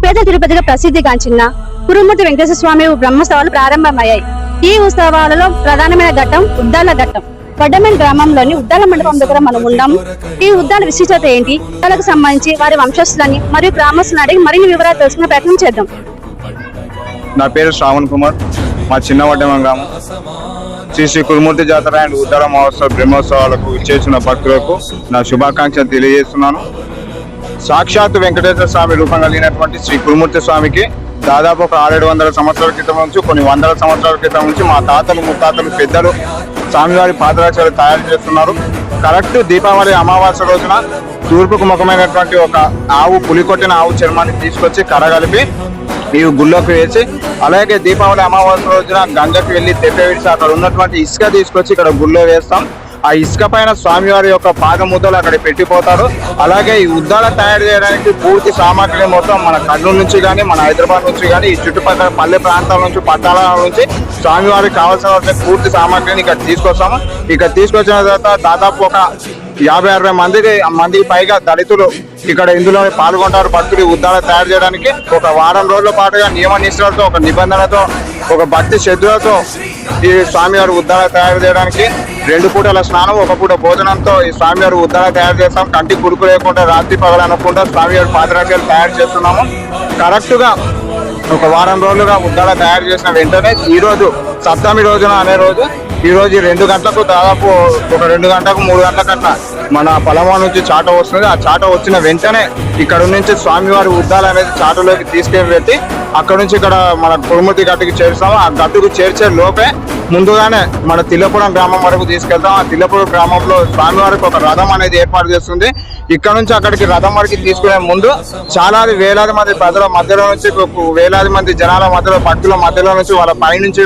పేద తిరుపతిగా ప్రసిద్ధిగాంచిన కురుమూర్తి వెంకటేశ్వర స్వామి బ్రహ్మోత్సవాలు ప్రారంభమయ్యాయి. ఈ ఉత్సవాలలో ప్రధానమైన ఘట్టం ఉద్దాల ఘట్టం. వడ్డమేల్ గ్రామంలోని ఉద్దాల మండపం దగ్గర మనం ఉన్నాం. ఈ ఉద్దాల విశిష్టత ఏంటి, ఉద్దాలకు సంబంధించి వారి వంశస్థులని మరియు గ్రామస్తులను అడిగి మరిన్ని వివరాలు తెలుసుకునే ప్రయత్నం చేద్దాం. నా పేరు శ్రావణ్ కుమార్. మా చిన్న వడ్డమేల్ గ్రామం. శ్రీ కురుమూర్తి జాతర అండ్ ఉద్దాల మహోత్సవ బ్రహ్మోత్సవాలకు ఇచ్చేసిన భక్తులకు నా శుభాకాంక్షలు తెలియజేస్తున్నాను. సాక్షాత్ వెంకటేశ్వర స్వామి రూపం కలిగినటువంటి శ్రీ కురుమూర్తి స్వామికి దాదాపు ఒక 600-700 సంవత్సరాల క్రితం నుంచి, కొన్ని వందల సంవత్సరాల క్రితం నుంచి మా తాతలు ముత్తాతలు పెద్దలు స్వామివారి పాదరక్షలు తయారు చేస్తున్నారు. కరెక్ట్ దీపావళి అమావాస్య రోజున తూర్పుకు ముఖమైనటువంటి ఒక ఆవు, పులికొట్టిన ఆవు చర్మాన్ని తీసుకొచ్చి కరగలిపి ఈ గుళ్ళోకి వేసి, అలాగే దీపావళి అమావాస్య రోజున గంగకి వెళ్ళి తెప్ప విడిచి అక్కడ ఉన్నటువంటి ఇసుక తీసుకొచ్చి ఇక్కడ గుళ్ళో వేస్తాం. ఆ ఇసుక పైన స్వామివారి యొక్క పాదముద్దలు అక్కడ పెట్టిపోతారు. అలాగే ఈ ఉద్దాల తయారు చేయడానికి పూర్తి సామాగ్రి మొత్తం మన కర్నూలు నుంచి కానీ, మన హైదరాబాద్ నుంచి కానీ, ఈ చుట్టుపక్కల పల్లె ప్రాంతాల నుంచి, పట్టణాల నుంచి స్వామివారికి కావాల్సిన పూర్తి సామాగ్రిని ఇక్కడ తీసుకొస్తాము. ఇక్కడ తీసుకొచ్చిన తర్వాత దాదాపు ఒక 50-60 మందికి పైగా దళితులు ఇక్కడ ఇందులో పాల్గొంటారు. భక్తులు ఉద్దాల తయారు చేయడానికి ఒక వారం రోజుల పాటుగా నియమ నిష్ఠలతో, ఒక నిబంధనతో, ఒక భక్తి శ్రద్ధలతో ఈ స్వామివారి ఉద్దాల తయారు చేయడానికి 2 పూటల స్నానం, 1 పూట భోజనంతో ఈ స్వామివారి ఉద్దాల తయారు చేస్తాం. కంటి కురుకు లేకుండా, రాత్రి పగలు అనకుండా స్వామివారి పాదరక్షలు తయారు చేస్తున్నాము. కరెక్ట్గా ఒక వారం రోజులుగా ఉద్దాల తయారు చేసిన వెంటనే ఈ రోజు సప్తమి రోజున అనే రోజు, ఈ రోజు 2 గంటలకు దాదాపు ఒక 2 గంటలకు 3 గంటలకన్నా మన పొలమా నుంచి చాట వస్తుంది. ఆ చాట వచ్చిన వెంటనే ఇక్కడ నుంచి స్వామివారి ఉద్దాలు అనేది చాటలోకి తీసుకెళ్ళి పెట్టి అక్కడ నుంచి ఇక్కడ మన కురుమూర్తి గట్టుకి చేరుస్తాము. ఆ గట్టుకు చేర్చే లోపే ముందుగానే మన తిల్లపురం గ్రామం వరకు తీసుకెళ్తాం. ఆ తిల్లపురం గ్రామంలో స్వామివారికి ఒక రథం అనేది ఏర్పాటు చేస్తుంది. ఇక్కడ నుంచి అక్కడికి రథం వరకు తీసుకునే ముందు వేలాది మంది ప్రజల మధ్యలో నుంచి, వేలాది మంది జనాల మధ్యలో, భక్తుల మధ్యలో నుంచి వాళ్ళ పైనుంచి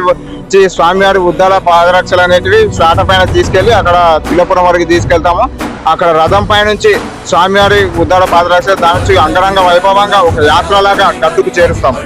స్వామివారి ఉద్దాల పాదరక్షలు అనేటివి చాట పైన తీసుకెళ్లి అక్కడ తిల్లపురం వరకు తీసుకెళ్తాము. అక్కడ రథం పై నుంచి స్వామివారి ఉద్దాల పాదరక్షలు దాని నుంచి అంగరంగ వైభవంగా ఒక యాత్రలాగా గట్టుకు చేరుస్తాము.